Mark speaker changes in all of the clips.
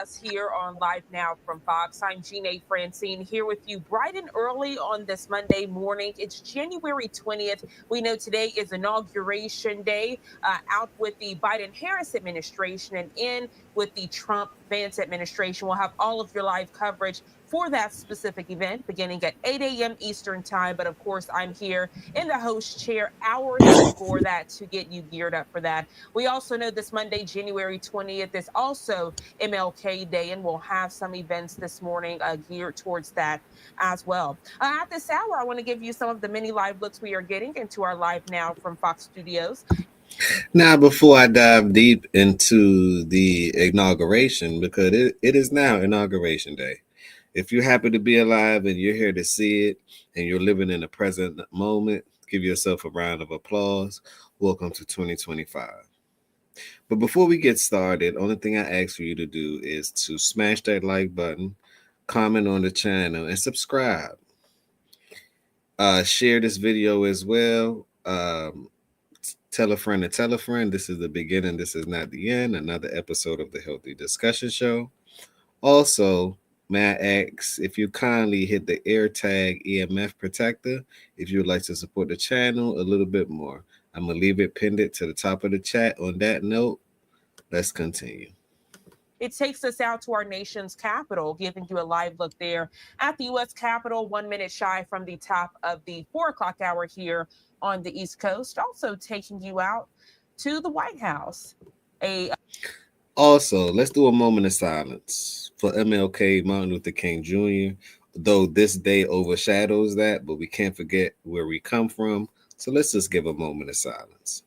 Speaker 1: Us here on Live Now from Fox. I'm Jeanne Francine here with you bright and early on this Monday morning. It's January 20th. We know today is Inauguration Day, out with the Biden-Harris administration and in with the Trump-Vance administration. We'll have all of your live coverage for that specific event beginning at 8 a.m. Eastern time. But of course, I'm here in the host chair hours before that to get you geared up for that. We also know this Monday, January 20th, is also MLK Day, and we'll have some events this morning geared towards that as well. At this hour, I want to give you some of the many live looks we are getting into our Live Now from Fox Studios.
Speaker 2: Now, before I dive deep into the inauguration, because it is now Inauguration Day. If you're happy to be alive and you're here to see it and you're living in the present moment, give yourself a round of applause. Welcome to 2025. But before we get started, only thing I ask for you to do is to smash that like button, comment on the channel, and subscribe. Share this video as well. Tell a friend to tell a friend. This is the beginning. This is not the end. Another episode of the Healthy Discussion Show. Also, may I ask if you kindly hit the AirTag EMF protector if you would like to support the channel a little bit more. I'm going to leave it pinned to the top of the chat. On that note, let's continue.
Speaker 1: It takes us out to our nation's capital, giving you a live look there at the U.S. Capitol, 1 minute shy from the top of the 4 o'clock hour here on the East Coast. Also taking you out to the White House.
Speaker 2: Also, let's do a moment of silence for MLK, Martin Luther King Jr., though this day overshadows that, but we can't forget where we come from. So let's just give a moment of silence.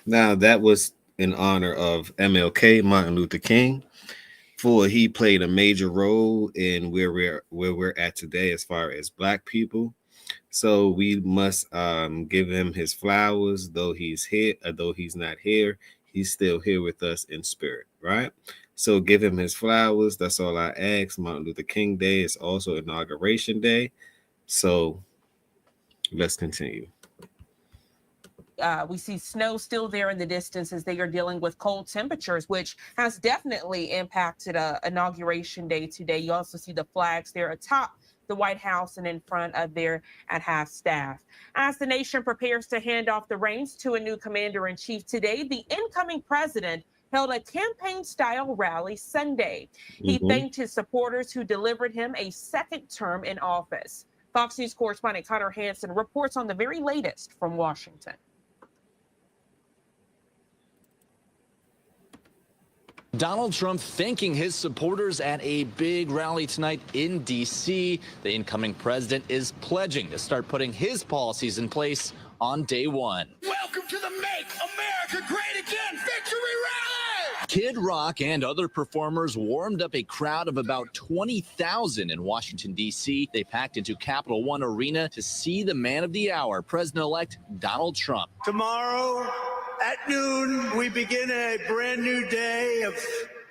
Speaker 2: Now, that was in honor of MLK, Martin Luther King, for he played a major role in where we're at today as far as Black people. So we must give him his flowers, though he's here, though he's not here, he's still here with us in spirit, right? So give him his flowers. That's all I ask. Martin Luther King Day is also Inauguration Day. So let's continue.
Speaker 1: We see snow still there in the distance as they are dealing with cold temperatures, which has definitely impacted Inauguration Day today. You also see the flags there atop the White House and in front of there at half staff. As the nation prepares to hand off the reins to a new commander-in-chief today, the incoming president held a campaign-style rally Sunday. He thanked his supporters who delivered him a second term in office. Fox News correspondent Connor Hansen reports on the very latest from Washington.
Speaker 3: Donald Trump thanking his supporters at a big rally tonight in D.C. The incoming president is pledging to start putting his policies in place on day one.
Speaker 4: Welcome to the Make America Great Again Victory Rally!
Speaker 3: Kid Rock and other performers warmed up a crowd of about 20,000 in Washington, D.C. They packed into Capital One Arena to see the man of the hour, President-elect Donald Trump.
Speaker 4: Tomorrow at noon, we begin a brand new day of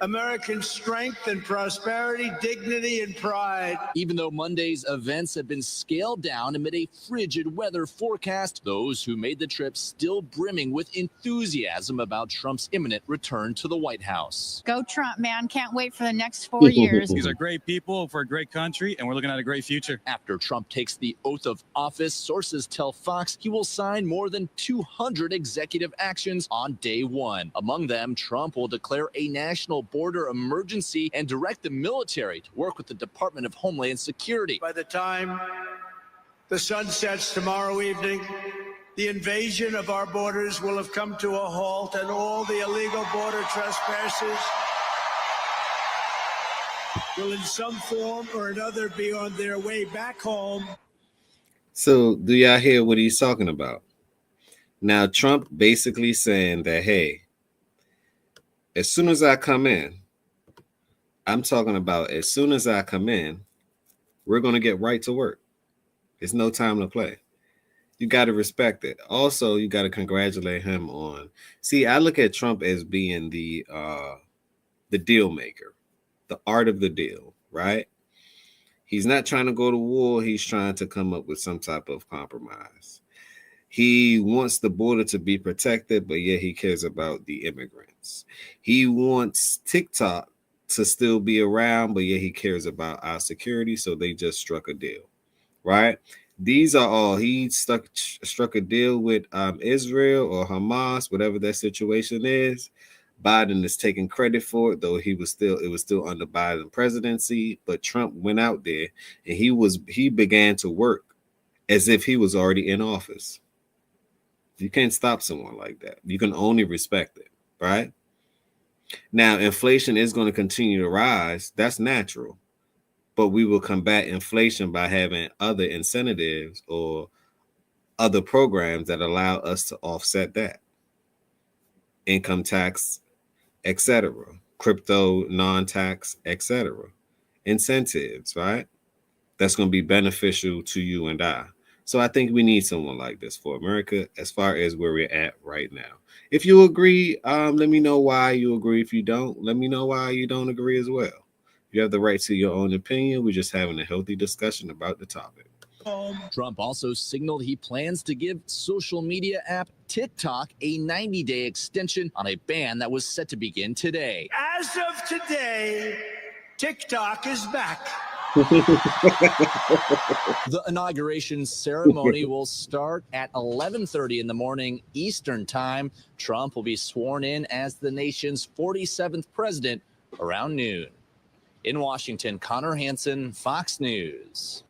Speaker 4: American strength and prosperity, dignity and pride.
Speaker 3: Even though Monday's events have been scaled down amid a frigid weather forecast, those who made the trip still brimming with enthusiasm about Trump's imminent return to the White House.
Speaker 5: Go Trump, man. Can't wait for the next 4 years.
Speaker 6: These are great people for a great country, and we're looking at a great future.
Speaker 3: After Trump takes the oath of office, sources tell Fox he will sign more than 200 executive actions on day one. Among them, Trump will declare a national border emergency and direct the military to work with the Department of Homeland Security.
Speaker 4: By the time the sun sets tomorrow evening, the invasion of our borders will have come to a halt, and all the illegal border trespassers will in some form or another be on their way back home.
Speaker 2: So do y'all hear what he's talking about? Now, Trump basically saying that, hey, as soon as I come in, I'm talking about as soon as I come in, we're going to get right to work. It's no time to play. You got to respect it. Also, you got to congratulate him on. See, I look at Trump as being the deal maker, the art of the deal, right? He's not trying to go to war. He's trying to come up with some type of compromise. He wants the border to be protected, but yet he cares about the immigrants. He wants TikTok to still be around, but yet he cares about our security. So they just struck a deal, right? These are all he struck a deal with Israel or Hamas, whatever that situation is. Biden is taking credit for it, though it was still under Biden presidency. But Trump went out there and he began to work as if he was already in office. You can't stop someone like that. You can only respect it, right? Now, inflation is going to continue to rise. That's natural. But we will combat inflation by having other incentives or other programs that allow us to offset that. Income tax, etc. Crypto, non-tax, etc. Incentives, right? That's going to be beneficial to you and I. So I think we need someone like this for America as far as where we're at right now. If you agree, let me know why you agree. If you don't, let me know why you don't agree as well. You have the right to your own opinion. We're just having a healthy discussion about the topic.
Speaker 3: Trump also signaled he plans to give social media app TikTok a 90-day extension on a ban that was set to begin today.
Speaker 4: As of today, TikTok is back.
Speaker 3: The inauguration ceremony will start at 11:30 in the morning Eastern Time. Trump will be sworn in as the nation's 47th president around noon. In Washington, Connor Hansen, Fox News.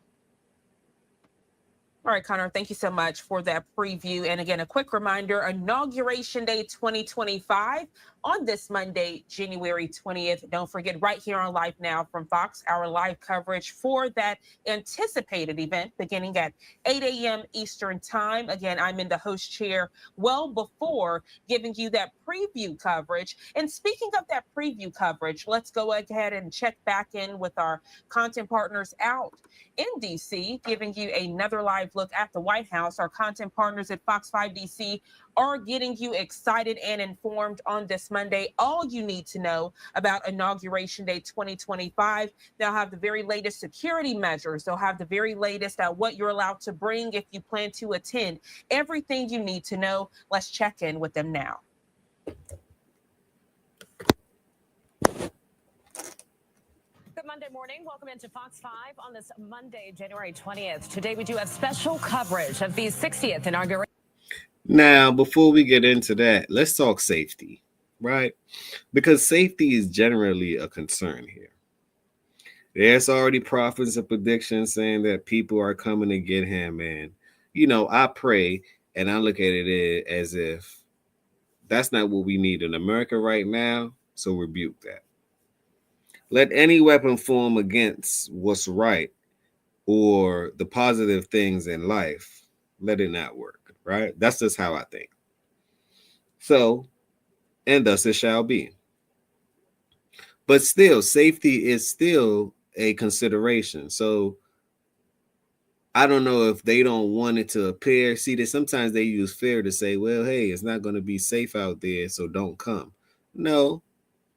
Speaker 1: All right, Connor, thank you so much for that preview. And again, a quick reminder, Inauguration Day 2025 on this Monday, January 20th. Don't forget, right here on Live Now from Fox, our live coverage for that anticipated event beginning at 8 a.m. Eastern Time. Again, I'm in the host chair well before giving you that preview coverage. And speaking of that preview coverage, let's go ahead and check back in with our content partners out in D.C., giving you another live look at the White House. Our content partners at Fox 5 DC are getting you excited and informed on this Monday. All you need to know about Inauguration Day 2025. They'll have the very latest security measures. They'll have the very latest what you're allowed to bring if you plan to attend. Everything you need to know. Let's check in with them now.
Speaker 7: Good Monday morning. Welcome into Fox 5 on this Monday, January 20th. Today, we do have special coverage of the 60th inauguration.
Speaker 2: Now, before we get into that, let's talk safety, right? Because safety is generally a concern here. There's already prophets and predictions saying that people are coming to get him. And, I pray and I look at it as if that's not what we need in America right now. So rebuke that. Let any weapon form against what's right or the positive things in life, let it not work, right? That's just how I think. So, and thus it shall be. But still, safety is still a consideration. So, I don't know if they don't want it to appear. See, that sometimes they use fear to say, well, hey, it's not going to be safe out there, so don't come. No,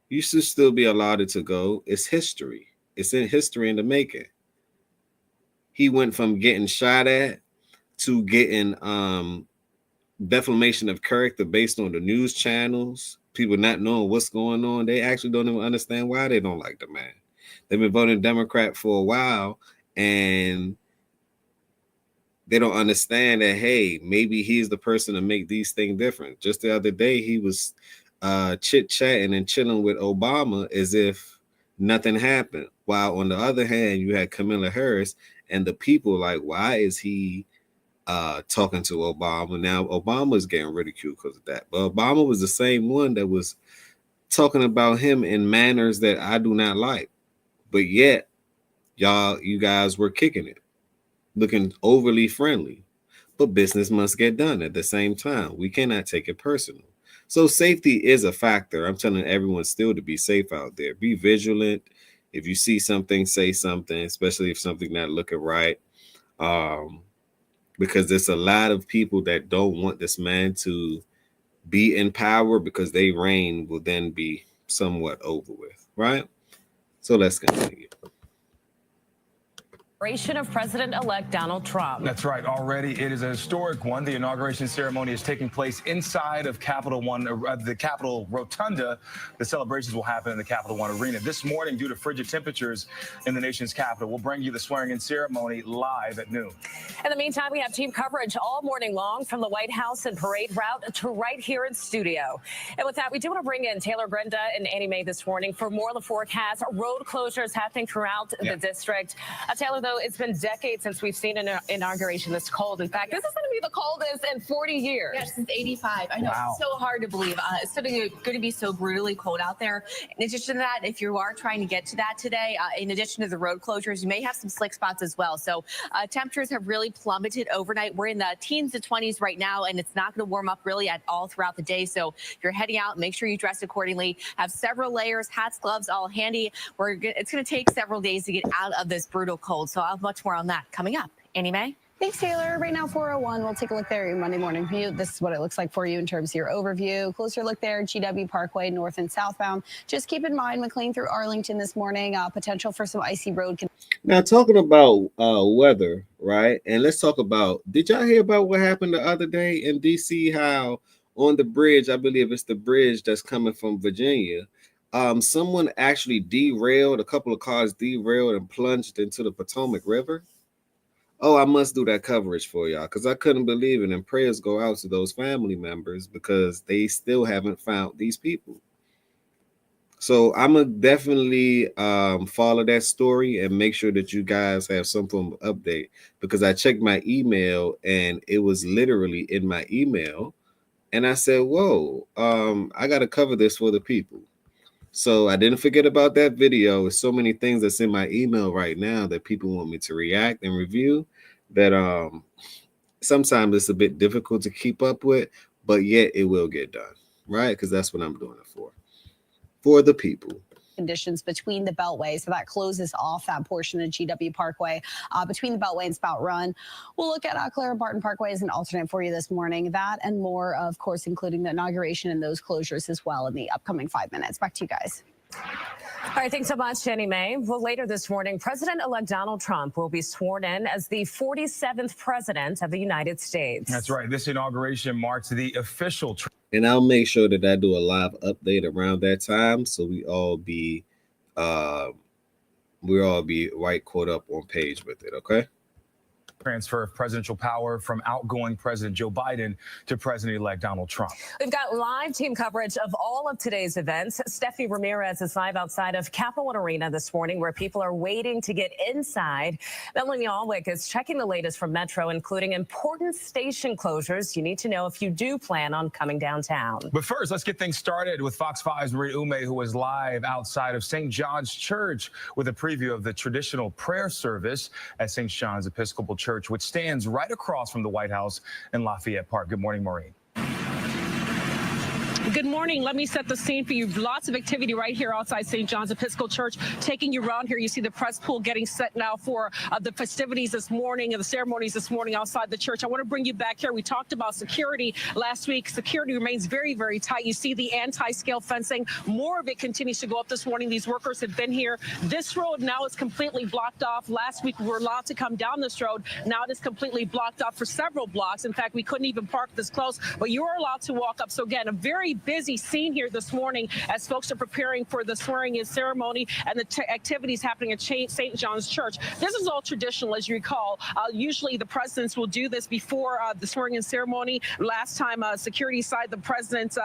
Speaker 2: you should still be allowed to go. It's history. It's in history in the making. He went from getting shot at to getting defamation of character based on the news channels, people not knowing what's going on. They actually don't even understand why they don't like the man. They've been voting Democrat for a while, and they don't understand that, hey, maybe he's the person to make these things different. Just the other day, he was chit-chatting and chilling with Obama as if nothing happened. While on the other hand, you had Kamala Harris and the people like, why is he talking to Obama? Now, Obama is getting ridiculed because of that. But Obama was the same one that was talking about him in manners that I do not like. But yet, you guys were kicking it, looking overly friendly. But business must get done at the same time. We cannot take it personal. So safety is a factor. I'm telling everyone still to be safe out there. Be vigilant. If you see something, say something, especially if something not looking right. Because there's a lot of people that don't want this man to be in power because their reign will then be somewhat over with, right? So let's continue.
Speaker 7: Inauguration of President-elect Donald Trump.
Speaker 8: That's right. Already, it is a historic one. The inauguration ceremony is taking place inside of the Capitol Rotunda. The celebrations will happen in the Capital One Arena. This morning, due to frigid temperatures in the nation's capital, we'll bring you the swearing-in ceremony live at noon.
Speaker 7: In the meantime, we have team coverage all morning long from the White House and parade route to right here in studio. And with that, we do want to bring in Taylor, Brenda, and Annie Mae this morning for more of the forecast. Road closures happening throughout the district. Taylor, though, it's been decades since we've seen an inauguration this cold. In fact, this is going to be the coldest in 40 years.
Speaker 9: Yes, since 85. I know. Wow. It's so hard to believe. It's going to be so brutally cold out there. In addition to that, if you are trying to get to that today, in addition to the road closures, you may have some slick spots as well. So temperatures have really plummeted overnight. We're in the teens to 20s right now, and it's not going to warm up really at all throughout the day. So if you're heading out, make sure you dress accordingly. Have several layers, hats, gloves, all handy. It's going to take several days to get out of this brutal cold. So I'll have much more on that coming up. Annie Mae?
Speaker 10: Thanks, Taylor. Right now, 4:01. We'll take a look there at your Monday morning commute. This is what it looks like for you in terms of your overview. Closer look there, GW Parkway, north and southbound. Just keep in mind, McLean through Arlington this morning, potential for some icy road.
Speaker 2: Now, talking about weather, right? And let's talk about, did y'all hear about what happened the other day in D.C., how on the bridge, I believe it's the bridge that's coming from Virginia, someone actually a couple of cars derailed and plunged into the Potomac River? Oh, I must do that coverage for y'all because I couldn't believe it. And prayers go out to those family members because they still haven't found these people. So I'm going to definitely follow that story and make sure that you guys have some form of update because I checked my email and it was literally in my email. And I said, whoa, I got to cover this for the people. So I didn't forget about that video. There's so many things that's in my email right now that people want me to react and review that sometimes it's a bit difficult to keep up with, but yet it will get done, right? Because that's what I'm doing it for the people.
Speaker 10: Conditions between the Beltway, so that closes off that portion of GW Parkway between the Beltway and Spout Run. We'll look at Clara Barton Parkway as an alternate for you this morning. That and more, of course, including the inauguration and those closures as well in the upcoming 5 minutes. Back to you guys.
Speaker 7: All right, thanks so much, Annie Mae. Well, later this morning, President-elect Donald Trump will be sworn in as the 47th president of the United States.
Speaker 8: That's right. This inauguration marks the official.
Speaker 2: And I'll make sure that I do a live update around that time so we all be right caught up on page with it, okay?
Speaker 8: Transfer of presidential power from outgoing President Joe Biden to President-elect Donald Trump.
Speaker 7: We've got live team coverage of all of today's events. Stephanie Ramirez is live outside of Capital One Arena this morning where people are waiting to get inside. Melanie Alwick is checking the latest from Metro, including important station closures you need to know if you do plan on coming downtown.
Speaker 8: But first, let's get things started with Fox 5's Marie Ume, who is live outside of St. John's Church with a preview of the traditional prayer service at St. John's Episcopal Church, which stands right across from the White House in Lafayette Park. Good morning, Maureen.
Speaker 11: Good morning. Let me set the scene for you. Lots of activity right here outside St. John's Episcopal Church. Taking you around here, you see the press pool getting set now for the festivities this morning and the ceremonies this morning outside the church. I want to bring you back here. We talked about security last week. Security remains very, very tight. You see the anti-scale fencing. More of it continues to go up this morning. These workers have been here. This road now is completely blocked off. Last week, we were allowed to come down this road. Now it is completely blocked off for several blocks. In fact, we couldn't even park this close, but you are allowed to walk up. So again, a very busy scene here this morning as folks are preparing for the swearing-in ceremony and the activities happening at St. John's Church. This is all traditional, as you recall. Usually the presidents will do this before the swearing-in ceremony. Last time, security side, the president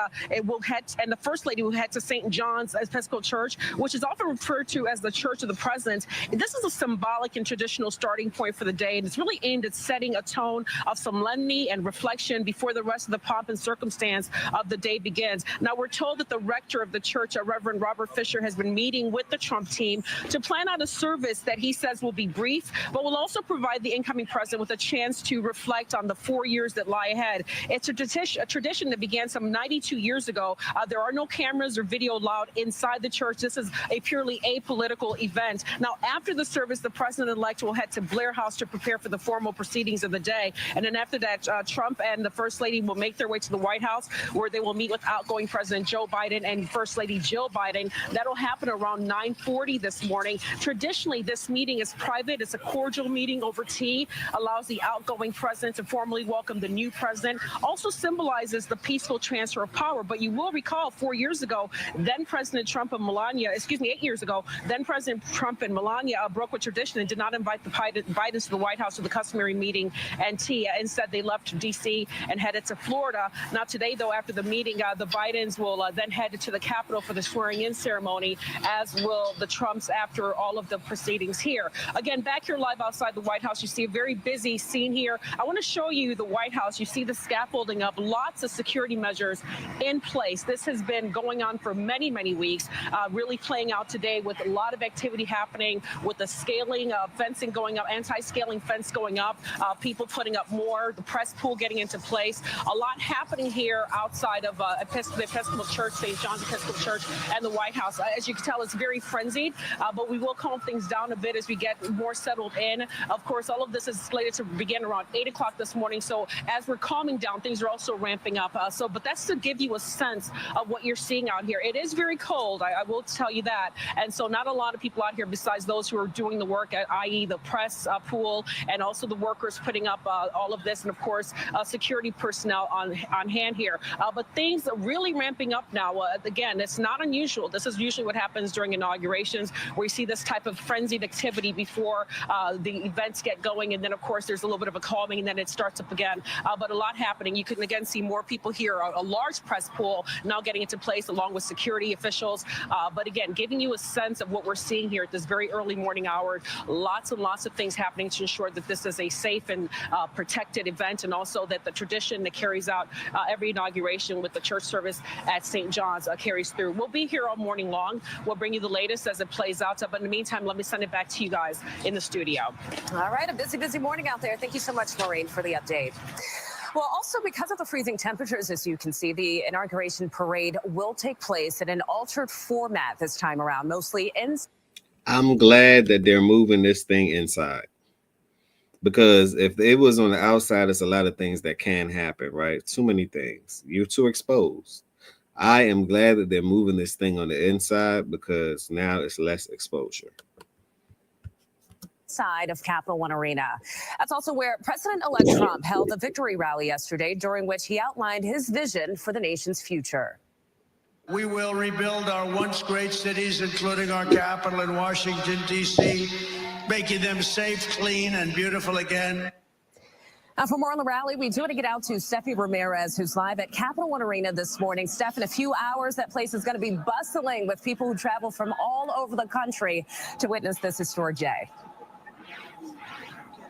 Speaker 11: will head, and the first lady will head to St. John's Episcopal Church, which is often referred to as the Church of the President. This is a symbolic and traditional starting point for the day, and it's really aimed at setting a tone of solemnity and reflection before the rest of the pomp and circumstance of the day begins. Now, we're told that the rector of the church, Reverend Robert Fisher, has been meeting with the Trump team to plan out a service that he says will be brief, but will also provide the incoming president with a chance to reflect on the 4 years that lie ahead. It's a tradition that began some 92 years ago. There are no cameras or video allowed inside the church. This is a purely apolitical event. Now, after the service, the president-elect will head to Blair House to prepare for the formal proceedings of the day. And then after that, Trump and the First Lady will make their way to the White House, where they will meet with outgoing President Joe Biden and First Lady Jill Biden. That'll happen around 9:40 this morning. Traditionally, this meeting is private. It's a cordial meeting over tea, allows the outgoing president to formally welcome the new president, also symbolizes the peaceful transfer of power. But you will recall 4 years ago, then President Trump and Melania, 8 years ago, then President Trump and Melania broke with tradition and did not invite the Bidens to the White House for the customary meeting and tea. Instead, they left D.C. and headed to Florida. Now today, though, after the meeting, the Bidens will then head to the Capitol for the swearing-in ceremony, as will the Trumps after all of the proceedings here. Again, back here live outside the White House, you see a very busy scene here. I want to show you the White House. You see the scaffolding up, lots of security measures in place. This has been going on for many, many weeks, really playing out today with a lot of activity happening, with the scaling fencing going up, anti-scaling fence going up, people putting up more, the press pool getting into place. A lot happening here outside of the Episcopal Church, St. John's Episcopal Church, and the White House. As you can tell, it's very frenzied, but we will calm things down a bit as we get more settled in. Of course, all of this is slated to begin around 8 o'clock this morning. So as we're calming down, things are also ramping up. But that's to give you a sense of what you're seeing out here. It is very cold, I will tell you that. And so not a lot of people out here besides those who are doing the work, i.e. the press pool, and also the workers putting up all of this, and of course, security personnel on hand here. But things are really ramping up now. Again, it's not unusual. This is usually what happens during inaugurations, where you see this type of frenzied activity before the events get going. And then, of course, there's a little bit of a calming, and then it starts up again. But a lot happening. You can, again, see more people here, a large press pool now getting into place along with security officials. But again, giving you a sense of what we're seeing here at this very early morning hour. Lots and lots of things happening to ensure that this is a safe and protected event, and also that the tradition that carries out every inauguration with the church service at St. John's carries through. We'll be here all morning long. We'll bring you the latest as it plays out. But in the meantime, let me send it back to you guys in the studio.
Speaker 7: All right, a busy morning out there. Thank you so much, Maureen, for the update. Well, also because of the freezing temperatures, as you can see, the inauguration parade will take place in an altered format this time around, mostly inside.
Speaker 2: I'm glad that they're moving this thing inside, because if it was on the outside, there's a lot of things that can happen, right? Too many things. You're too exposed. I am glad that they're moving this thing on the inside, because now it's less exposure.
Speaker 7: Side of Capital One Arena. That's also where President-elect Trump held a victory rally yesterday, during which he outlined his vision for the nation's future.
Speaker 4: We will rebuild our once great cities, including our capital in Washington, D.C., making them safe, clean, and beautiful again.
Speaker 7: Now, for more on the rally, we do want to get out to Steffi Ramirez, who's live at Capital One Arena this morning. Steph, in a few hours, that place is going to be bustling with people who travel from all over the country to witness this historic day.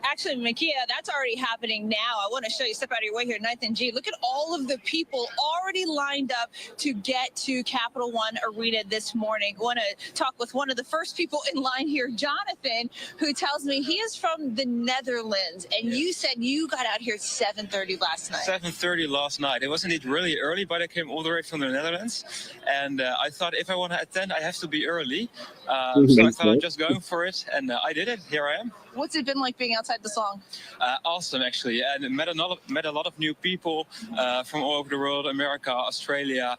Speaker 12: Actually, Makia, that's already happening now. I want to show you, step out of your way here, Nathan G. Look at all of the people already lined up to get to Capital One Arena this morning. I want to talk with one of the first people in line here, Jonathan, who tells me he is from the Netherlands. And you said you got out here at 7:30 last night.
Speaker 13: 7:30 last night. It was indeed really early, but I came all the way from the Netherlands. And I thought if I want to attend, I have to be early. So I thought I'm just going for it. And I did it. Here I am.
Speaker 12: What's it been like being outside this long?
Speaker 13: Awesome, actually. And met a lot of new people from all over the world, America, Australia.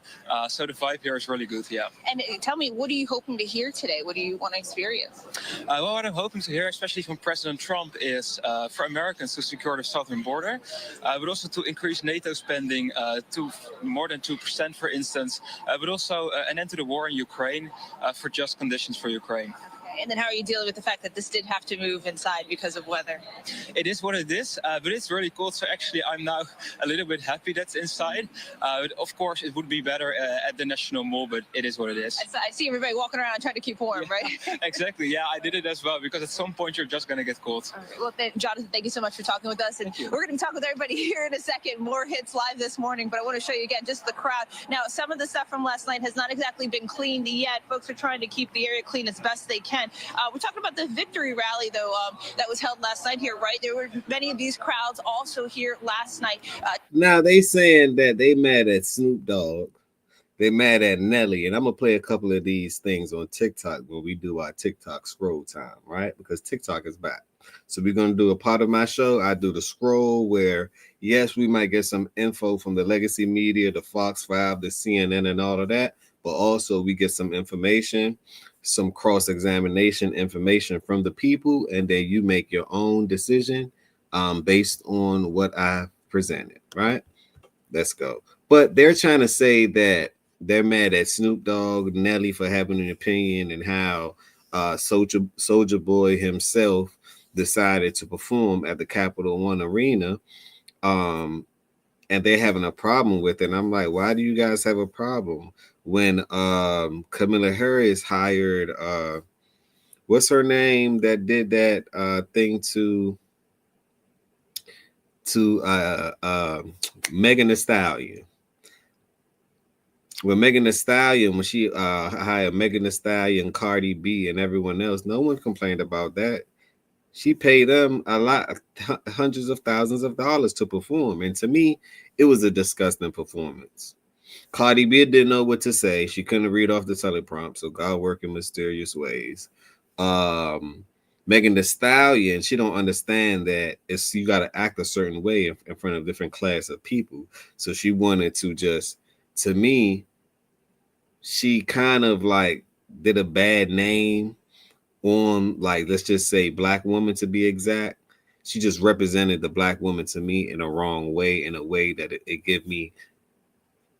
Speaker 13: So the vibe here is really good, yeah.
Speaker 12: And tell me, what are you hoping to hear today? What do you want to experience?
Speaker 13: Well, what I'm hoping to hear, especially from President Trump, is for Americans to secure the southern border, but also to increase NATO spending to more than 2%, for instance, but also an end to the war in Ukraine for just conditions for Ukraine.
Speaker 12: And then how are you dealing with the fact that this did have to move inside because of weather?
Speaker 13: It is what it is, but it's really cool. So actually, I'm now a little bit happy that's inside. But of course, it would be better at the National Mall, but it is what it is.
Speaker 12: I see everybody walking around trying to keep warm,
Speaker 13: yeah,
Speaker 12: right?
Speaker 13: Exactly. Yeah, I did it as well, because at some point, you're just going to get cold.
Speaker 12: All right. Well, Jonathan, thank you so much for talking with us. And we're going to talk with everybody here in a second. More hits live this morning, but I want to show you again just the crowd. Now, some of the stuff from last night has not exactly been cleaned yet. Folks are trying to keep the area clean as best they can. We're talking about the victory rally, though, that was held last night here, right? There were many of these crowds also here last night.
Speaker 2: Now they saying that they mad at Snoop Dogg They mad at Nelly, and I'm gonna play a couple of these things on TikTok when we do our TikTok scroll time, right? Because TikTok is back. So we're gonna do a part of my show. I do the scroll where, yes, we might get some info from the legacy media, the Fox 5, the CNN, and all of that, but also we get some information, some cross-examination information from the people, and then you make your own decision based on what I presented, right? Let's go. But they're trying to say that they're mad at Snoop Dogg, Nelly for having an opinion, and how Soulja Boy himself decided to perform at the Capital One Arena. And they're having a problem with it. And I'm like, why do you guys have a problem when Kamala Harris hired what's her name that did that thing to Megan Thee Stallion? When Megan Thee Stallion, when she hired Megan Thee Stallion, Cardi B, and everyone else, no one complained about that. She paid them a lot, hundreds of thousands of dollars to perform. And to me, it was a disgusting performance. Cardi B didn't know what to say. She couldn't read off the teleprompt, so God worked in mysterious ways. Megan Thee Stallion, she don't understand that it's you got to act a certain way in front of different class of people. So she wanted to just, to me, she kind of like did a bad name on, like, let's just say Black woman, to be exact. She just represented the Black woman to me in a wrong way, in a way that it gave me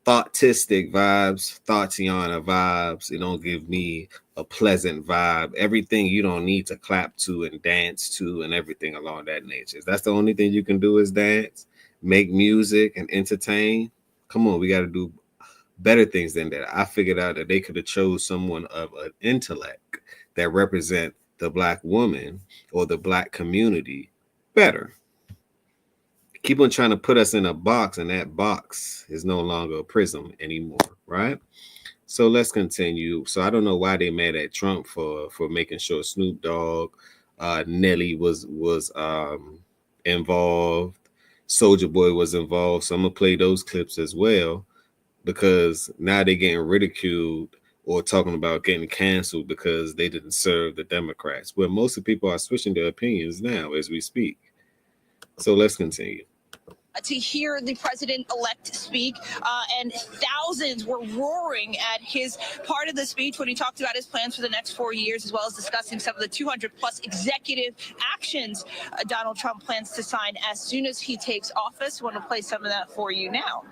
Speaker 2: thoughtistic vibes, Thoughttiana vibes. It don't give me a pleasant vibe. Everything you don't need to clap to and dance to and everything along that nature. That's the only thing you can do is dance, make music, and entertain. Come on, we got to do better things than that. I figured out that they could have chose someone of an intellect that represent the Black woman or the Black community better. Keep on trying to put us in a box, and that box is no longer a prism anymore, right? So let's continue. So I don't know why they mad at Trump for making sure Snoop Dogg, Nelly was involved, Soulja Boy was involved. So I'm gonna play those clips as well, because now they're getting ridiculed or talking about getting canceled because they didn't serve the Democrats. Where most of the people are switching their opinions now as we speak. So let's continue.
Speaker 12: To hear the president-elect speak, and thousands were roaring at his part of the speech when he talked about his plans for the next 4 years, as well as discussing some of the 200-plus executive actions Donald Trump plans to sign as soon as he takes office. I want to play some of that for you now.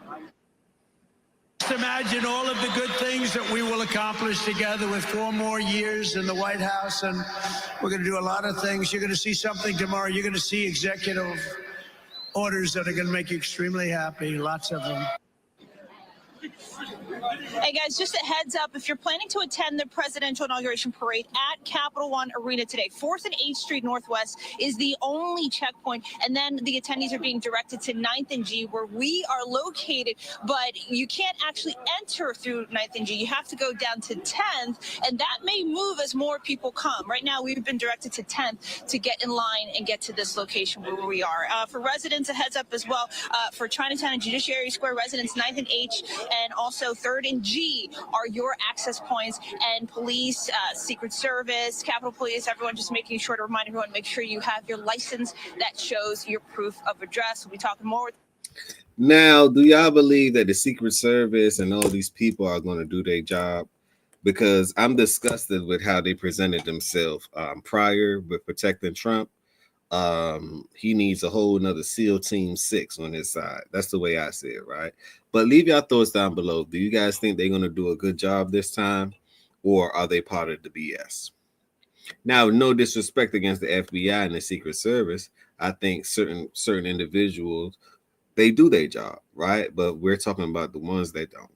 Speaker 4: Just imagine all of the good things that we will accomplish together with 4 more years in the White House, and we're going to do a lot of things. You're going to see something tomorrow. You're going to see executive orders that are going to make you extremely happy, lots of them.
Speaker 12: Hey guys, just a heads up, if you're planning to attend the presidential inauguration parade at Capital One Arena today, 4th and 8th Street Northwest is the only checkpoint, and then the attendees are being directed to 9th and G, where we are located, but you can't actually enter through 9th and G. You have to go down to 10th, and that may move as more people come. Right now, we've been directed to 10th to get in line and get to this location where we are. For residents, a heads up as well, for Chinatown and Judiciary Square residents, 9th and H, and also 3rd and G are your access points, and police, Secret Service, Capitol Police, everyone just making sure to remind everyone, make sure you have your license that shows your proof of address. We'll be talking more.
Speaker 2: Now, do y'all believe that the Secret Service and all these people are going to do their job? Because I'm disgusted with how they presented themselves prior with protecting Trump. He needs a whole nother SEAL Team 6 on his side. That's the way I see it, right? But leave your thoughts down below. Do you guys think they're going to do a good job this time, or are they part of the BS? Now, no disrespect against the FBI and the Secret Service. I think certain individuals, they do their job, right? But we're talking about the ones that don't.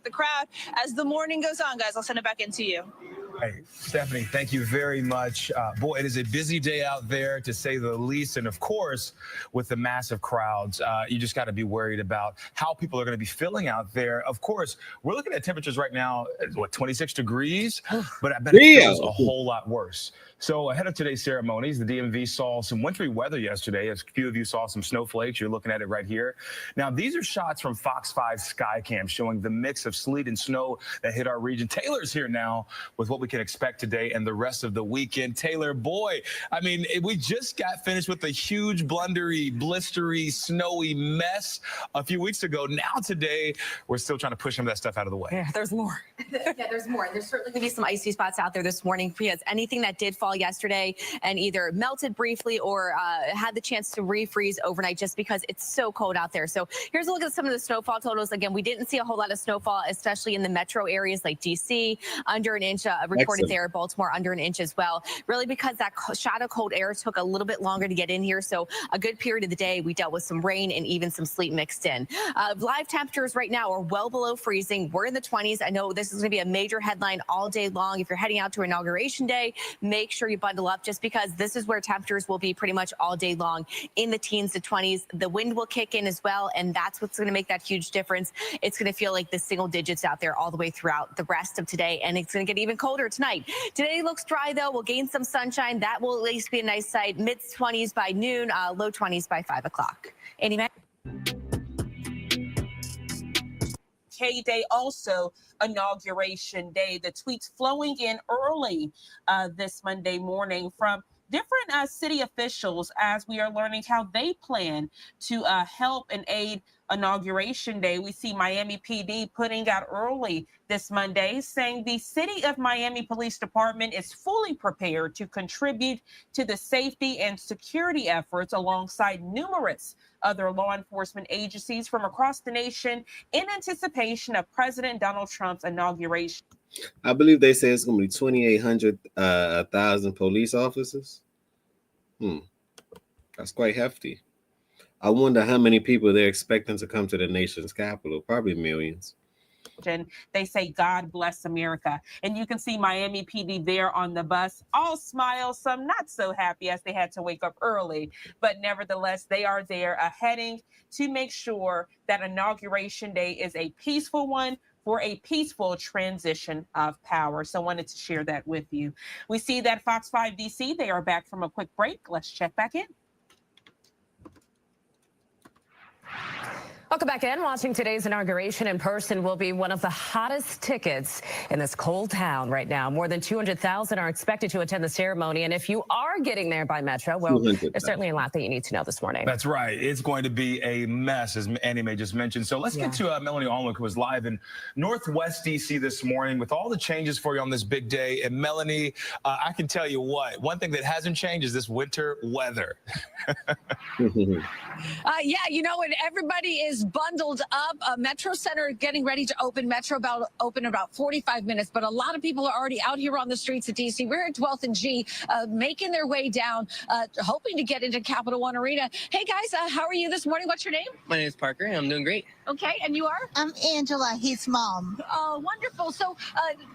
Speaker 12: The crowd as the morning goes on, guys. I'll send it back into you.
Speaker 8: Hey, Stephanie, thank you very much. Boy, it is a busy day out there, to say the least. And of course, with the massive crowds, you just got to be worried about how people are going to be feeling out there. Of course, we're looking at temperatures right now, 26 degrees, but I bet it feels a whole lot worse. So ahead of today's ceremonies, the DMV saw some wintry weather yesterday. As a few of you saw some snowflakes, you're looking at it right here. Now, these are shots from Fox 5 Skycam showing the mix of sleet and snow that hit our region. Taylor's here now with what we can expect today and the rest of the weekend. Taylor, boy, I mean, we just got finished with a huge blundery, blistery, snowy mess a few weeks ago. Now today, we're still trying to push some of that stuff out of the way.
Speaker 7: Yeah, there's more.
Speaker 9: Yeah, there's more. There's certainly going to be some icy spots out there this morning because anything that did fall yesterday and either melted briefly or had the chance to refreeze overnight just because it's so cold out there. So here's a look at some of the snowfall totals. Again, we didn't see a whole lot of snowfall, especially in the metro areas like DC, under an inch reported there. Baltimore under an inch as well. Really because that shot of cold air took a little bit longer to get in here. So a good period of the day, we dealt with some rain and even some sleet mixed in. Live temperatures right now are well below freezing. We're in the 20s. I know this is going to be a major headline all day long. If you're heading out to Inauguration Day, make sure you bundle up just because this is where temperatures will be pretty much all day long in the teens to 20s. The wind will kick in as well, and that's what's going to make that huge difference. It's going to feel like the single digits out there all the way throughout the rest of today, and it's going to get even colder tonight. Today looks dry, though. We'll gain some sunshine. That will at least be a nice sight. Mid-20s by noon, low 20s by 5 o'clock. Andy,
Speaker 1: Day, also Inauguration Day. The tweets flowing in early this Monday morning from different city officials as we are learning how they plan to help and aid Inauguration Day. We see Miami PD putting out early this Monday saying the City of Miami Police Department is fully prepared to contribute to the safety and security efforts alongside numerous other law enforcement agencies from across the nation in anticipation of President Donald Trump's inauguration.
Speaker 2: I believe they say it's going to be 2,800, 1,000 police officers. That's quite hefty. I wonder how many people they're expecting to come to the nation's capital. Probably millions.
Speaker 1: And they say, God bless America. And you can see Miami PD there on the bus, all smiles, some not so happy as they had to wake up early. But nevertheless, they are there heading to make sure that Inauguration Day is a peaceful one for a peaceful transition of power. So I wanted to share that with you. We see that Fox 5 DC, they are back from a quick break. Let's check back in.
Speaker 7: Welcome back in. Watching today's inauguration in person will be one of the hottest tickets in this cold town right now. More than 200,000 are expected to attend the ceremony. And if you are getting there by Metro, well, there's certainly a lot that you need to know this morning.
Speaker 8: That's right. It's going to be a mess, as Annie Mae just mentioned. So let's get to Melanie Almond, who was live in Northwest D.C. this morning with all the changes for you on this big day. And Melanie, I can tell you what, one thing that hasn't changed is this winter weather.
Speaker 12: Yeah, you know, and everybody is bundled up. Metro Center getting ready to open. Metro about open in about 45 minutes, but a lot of people are already out here on the streets of DC. We're at 12th and G, making their way down, hoping to get into Capital One Arena. Hey guys, how are you this morning? What's your name?
Speaker 14: My name is Parker, and I'm doing great.
Speaker 12: Okay, and you are?
Speaker 15: I'm Angela, his mom.
Speaker 12: Oh, wonderful. So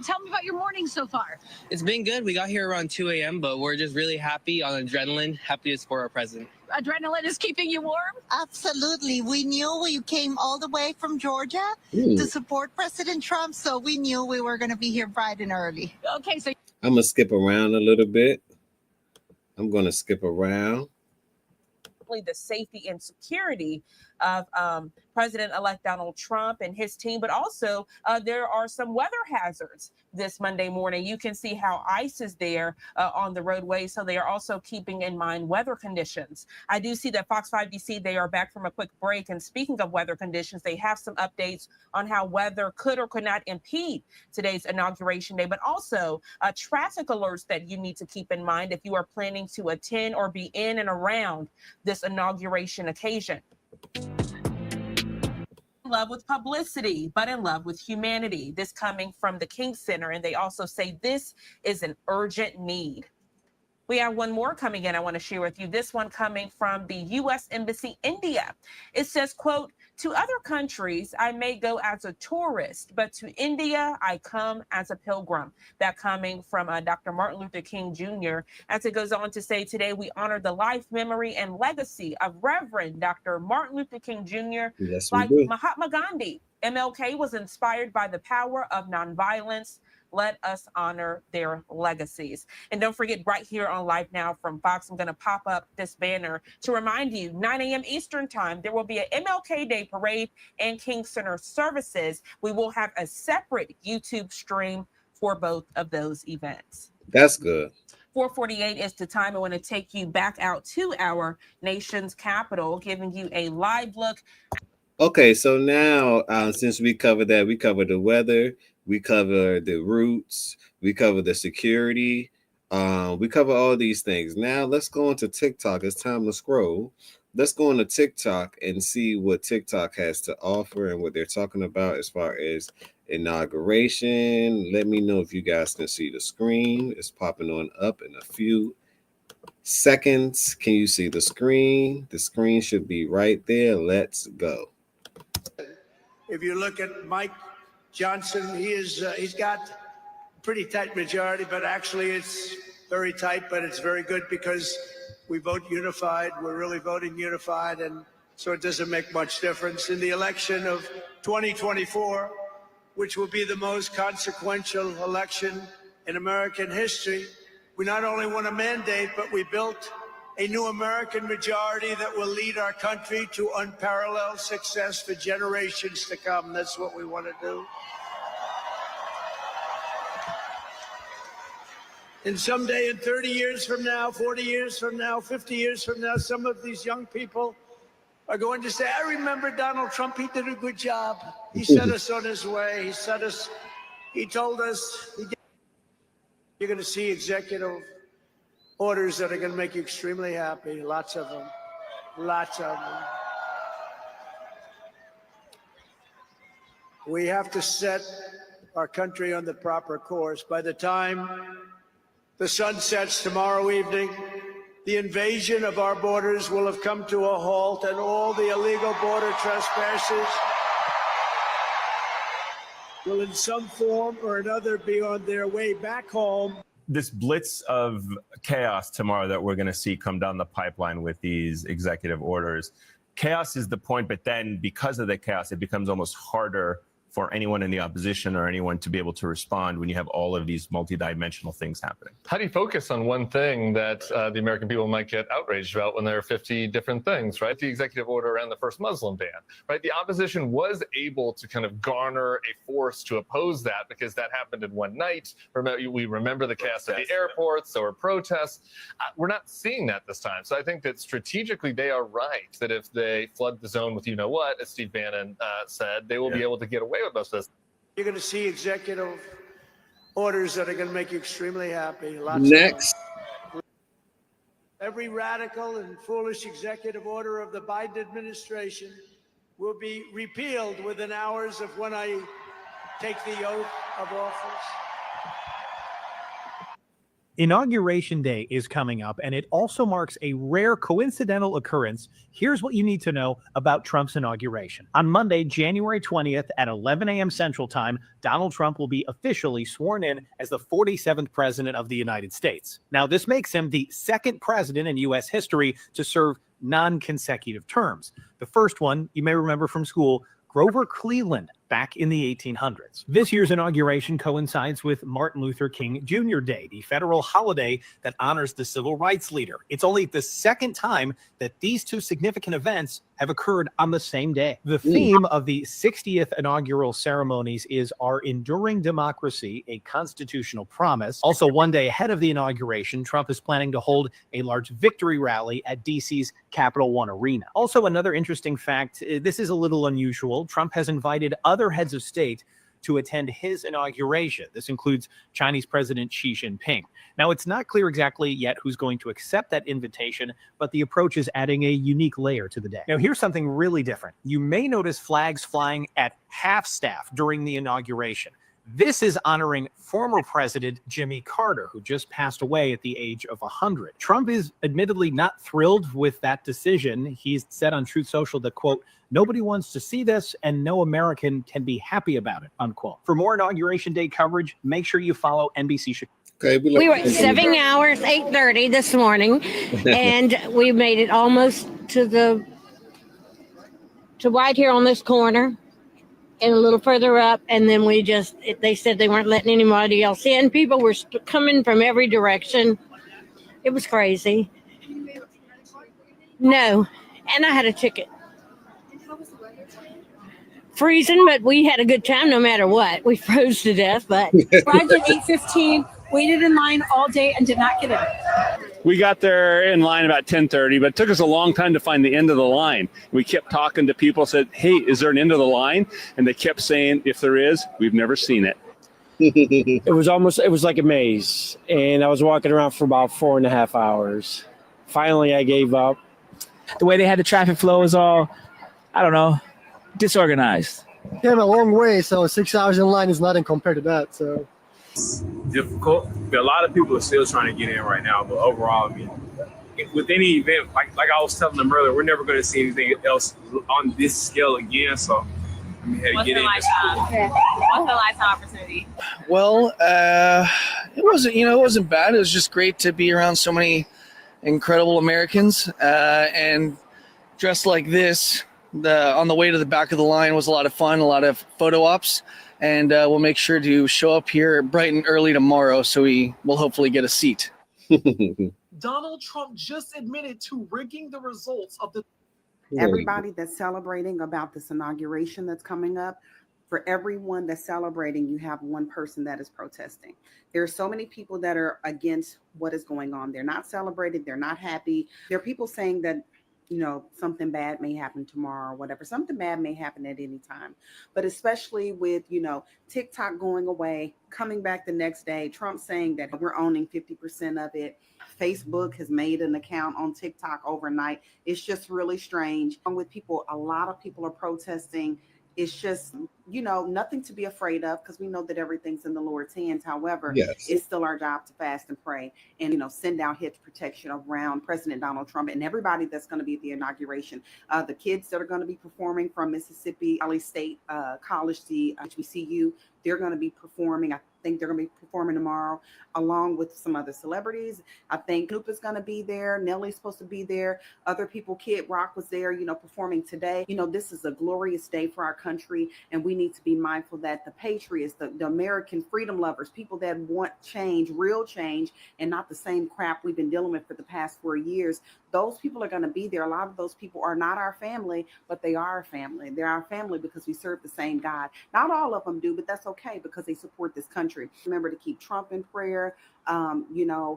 Speaker 12: tell me about your morning so far.
Speaker 14: It's been good. We got here around 2 a.m., but we're just really happy on adrenaline, happy to support our president.
Speaker 12: Adrenaline is keeping you warm?
Speaker 15: Absolutely. We knew we came all the way from Georgia to support President Trump, so we knew we were going to be here bright and early.
Speaker 12: Okay, so
Speaker 2: I'm going to skip around a little bit. I'm going to skip around.
Speaker 1: The safety and security of President-elect Donald Trump and his team, but also there are some weather hazards this Monday morning. You can see how ice is there on the roadway, so they are also keeping in mind weather conditions. I do see that Fox 5 DC, they are back from a quick break, and speaking of weather conditions, they have some updates on how weather could or could not impede today's Inauguration Day, but also traffic alerts that you need to keep in mind if you are planning to attend or be in and around this inauguration occasion. In love with publicity, but in love with humanity. This coming from the King Center, and they also say this is an urgent need. We have one more coming in I want to share with you. This one coming from the U.S. Embassy, India. It says, quote, "To other countries, I may go as a tourist, but to India, I come as a pilgrim." That coming from Dr. Martin Luther King Jr. As it goes on to say, today we honor the life, memory, and legacy of Reverend Dr. Martin Luther King Jr.
Speaker 2: Yes,
Speaker 1: like Mahatma Gandhi. MLK was inspired by the power of nonviolence, Let us honor their legacies. And don't forget, right here on Live Now from Fox, I'm going to pop up this banner to remind you, 9 a.m. Eastern Time, there will be an MLK Day Parade and King Center services. We will have a separate YouTube stream for both of those events.
Speaker 2: That's good.
Speaker 1: 4:48 is the time. I want to take you back out to our nation's capital, giving you a live look.
Speaker 2: Okay, so now since we covered that, we covered the weather, we cover the routes, we cover the security, we cover all these things. Now let's go into TikTok. It's time to scroll. Let's go into TikTok and see what TikTok has to offer and what they're talking about as far as inauguration. Let me know if you guys can see the screen. It's popping on up in a few seconds. Can you see the screen? The screen should be right there. Let's go.
Speaker 4: If you look at Mike Johnson, he's got a pretty tight majority, but actually it's very tight, but it's very good because we vote unified. We're really voting unified, and so it doesn't make much difference. In the election of 2024, which will be the most consequential election in American history, we not only won a mandate, but we built a new American majority that will lead our country to unparalleled success for generations to come. That's what we want to do. And someday, in 30 years from now, 40 years from now, 50 years from now, some of these young people are going to say, I remember Donald Trump, he did a good job. He set us on his way. He told us, you're going to see executive orders that are going to make you extremely happy. Lots of them. Lots of them. We have to set our country on the proper course. By the time the sun sets tomorrow evening, the invasion of our borders will have come to a halt, and all the illegal border trespassers will in some form or another be on their way back home.
Speaker 16: This blitz of chaos tomorrow that we're going to see come down the pipeline with these executive orders, chaos is the point, but then because of the chaos, it becomes almost harder for anyone in the opposition or anyone to be able to respond when you have all of these multidimensional things happening.
Speaker 17: How do you focus on one thing that the American people might get outraged about when there are 50 different things, right? The executive order around the first Muslim ban, right? The opposition was able to kind of garner a force to oppose that because that happened in one night. We remember the chaos at the airports, there were protests. We're not seeing that this time. So I think that strategically they are right, that if they flood the zone with you know what, as Steve Bannon said, they will be able to get away with most of this.
Speaker 4: You're going to see executive orders that are going to make you extremely happy.
Speaker 2: Next.
Speaker 4: Every radical and foolish executive order of the Biden administration will be repealed within hours of when I take the oath of office.
Speaker 18: Inauguration Day is coming up, and it also marks a rare coincidental occurrence. Here's what you need to know about Trump's inauguration. On Monday, January 20th at 11 a.m. Central Time, Donald Trump will be officially sworn in as the 47th president of the United States. Now, this makes him the second president in U.S. history to serve non-consecutive terms. The first one, you may remember from school, Grover Cleveland, back in the 1800s. This year's inauguration coincides with Martin Luther King Jr. Day, the federal holiday that honors the civil rights leader. It's only the second time that these two significant events have occurred on the same day. The theme of the 60th inaugural ceremonies is Our Enduring Democracy, a Constitutional Promise. Also, one day ahead of the inauguration, Trump is planning to hold a large victory rally at DC's Capital One Arena. Also, another interesting fact, this is a little unusual. Trump has invited other heads of state to attend his inauguration. This includes Chinese President Xi Jinping. Now, it's not clear exactly yet who's going to accept that invitation, but the approach is adding a unique layer to the day. Now, here's something really different. You may notice flags flying at half-staff during the inauguration. This is honoring former President Jimmy Carter, who just passed away at the age of 100. Trump is admittedly not thrilled with that decision. He's said on Truth Social that, quote, nobody wants to see this and no American can be happy about it, unquote. For more Inauguration Day coverage, make sure you follow NBC Chicago.
Speaker 2: Okay,
Speaker 19: we were at 7 hours, 8:30 this morning, and we made it almost to right here on this corner. and a little further up, and then they said they weren't letting anybody else in. People were coming from every direction. It was crazy. No, and I had a ticket. Freezing, but we had a good time no matter what. We froze to death, but
Speaker 20: Arrived at 8:15, waited in line all day, and did not get in.
Speaker 21: We got there in line about 10:30, but it took us a long time to find the end of the line. We kept talking to people, said, hey, is there an end of the line? And they kept saying, if there is, we've never seen it.
Speaker 22: It was like a maze, and I was walking around for about 4.5 hours. Finally, I gave up.
Speaker 23: The way they had the traffic flow is all, I don't know, disorganized.
Speaker 24: Came a long way, so 6 hours in line is nothing compared to that. So
Speaker 25: difficult. A lot of people are still trying to get in right now, but overall, I mean, with any event, like I was telling them earlier, we're never going to see anything else on this scale again. So I mean,
Speaker 26: What's the lifetime opportunity?
Speaker 27: Well, it wasn't bad. It was just great to be around so many incredible Americans and dressed like this. On the way to the back of the line was a lot of fun, a lot of photo ops, and we'll make sure to show up here bright and early tomorrow so we will hopefully get a seat.
Speaker 28: Donald Trump just admitted to rigging the results of the.
Speaker 29: Everybody that's celebrating about this inauguration that's coming up, for everyone that's celebrating, you have one person that is protesting. There are so many people that are against what is going on. They're not celebrating. They're not happy. There are people saying that, something bad may happen tomorrow or whatever. Something bad may happen at any time. But especially with, TikTok going away, coming back the next day, Trump saying that we're owning 50% of it. Facebook has made an account on TikTok overnight. It's just really strange. With people, a lot of people are protesting. It's just, nothing to be afraid of because we know that everything's in the Lord's hands. However, It's still our job to fast and pray and, send out hedge protection around President Donald Trump and everybody that's going to be at the inauguration. The kids that are going to be performing from Mississippi Valley State College, the HBCU, they're going to be performing. I think they're going to be performing tomorrow along with some other celebrities. I think Snoop is going to be there. Nelly's supposed to be there. Other people, Kid Rock was there, performing today. This is a glorious day for our country, and we need to be mindful that the patriots, the American freedom lovers, people that want change, real change, and not the same crap we've been dealing with for the past 4 years, those people are going to be there. A lot of those people are not our family, but they are our family. They're our family because we serve the same God. Not all of them do, but that's okay because they support this country. Remember to keep Trump in prayer.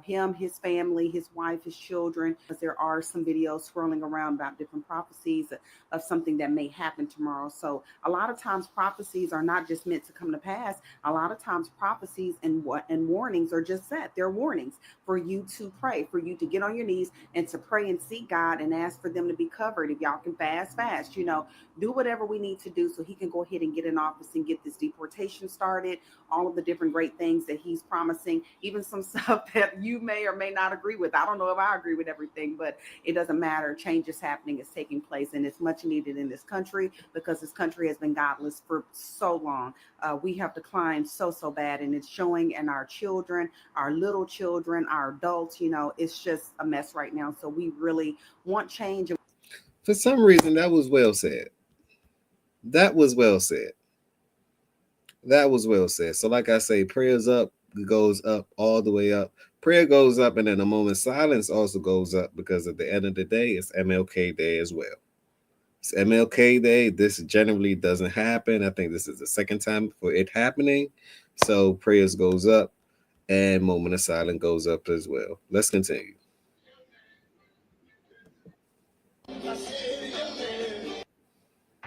Speaker 29: Him, his family, his wife, his children, because there are some videos swirling around about different prophecies of something that may happen tomorrow. So a lot of times prophecies are not just meant to come to pass. A lot of times prophecies and warnings are just that. They're warnings for you to pray, for you to get on your knees and to pray and seek God and ask for them to be covered. If y'all can fast, do whatever we need to do so he can go ahead and get in office and get this deportation started, all of the different great things that he's promising, even some stuff that you may or may not agree with. I don't know if I agree with everything, but it doesn't matter. Change is happening, it's taking place, and it's much needed in this country because this country has been godless for so long. We have declined so bad, and it's showing in our children, our little children, our adults. It's just a mess right now. So we really want change.
Speaker 2: For some reason, that was well said. That was well said. So like I say, prayers up, goes up all the way up. Prayer goes up, and then a moment's silence also goes up because at the end of the day, it's MLK Day as well. It's MLK Day. This generally doesn't happen. I think this is the second time for it happening. So prayers goes up and moment of silence goes up as well. Let's continue.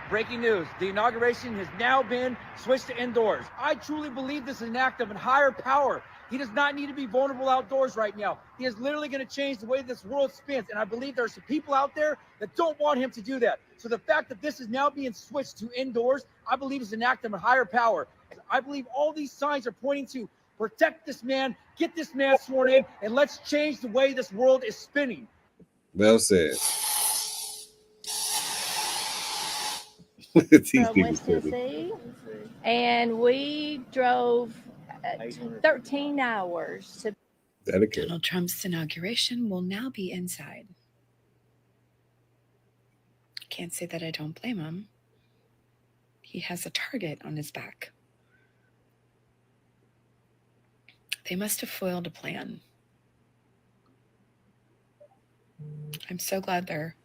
Speaker 30: Breaking news, the inauguration has now been switched to indoors. I truly believe this is an act of a higher power. He does not need to be vulnerable outdoors right now. He is literally going to change the way this world spins. And I believe there are some people out there that don't want him to do that. So the fact that this is now being switched to indoors, I believe is an act of a higher power. I believe all these signs are pointing to protect this man, get this man sworn in, and let's change the way this world is spinning.
Speaker 2: Well said.
Speaker 31: From West Tennessee, and we drove 13 hours to.
Speaker 2: Donald
Speaker 32: Trump's inauguration will now be inside. Can't say that I don't blame him. he has a target on his back. They must have foiled a plan. I'm so glad they're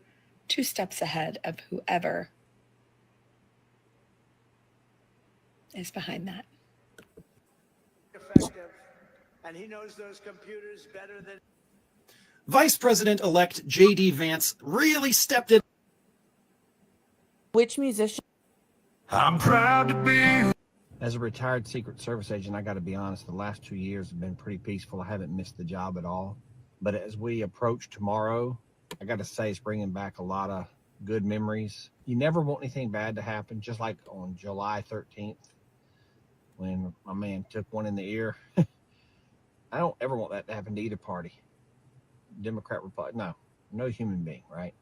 Speaker 32: 2 steps ahead of whoever is behind that.
Speaker 3: Effective, and he knows those computers better than.
Speaker 5: Vice President-elect J.D. Vance really stepped in.
Speaker 6: Which musician?
Speaker 3: I'm proud to be.
Speaker 7: As a retired Secret Service agent, I got to be honest, the last 2 years have been pretty peaceful. I haven't missed the job at all. But as we approach tomorrow, I got to say it's bringing back a lot of good memories. You never want anything bad to happen, just like on July 13th when my man took one in the ear. I don't ever want that to happen to either party. Democrat, Republican, no human being, right?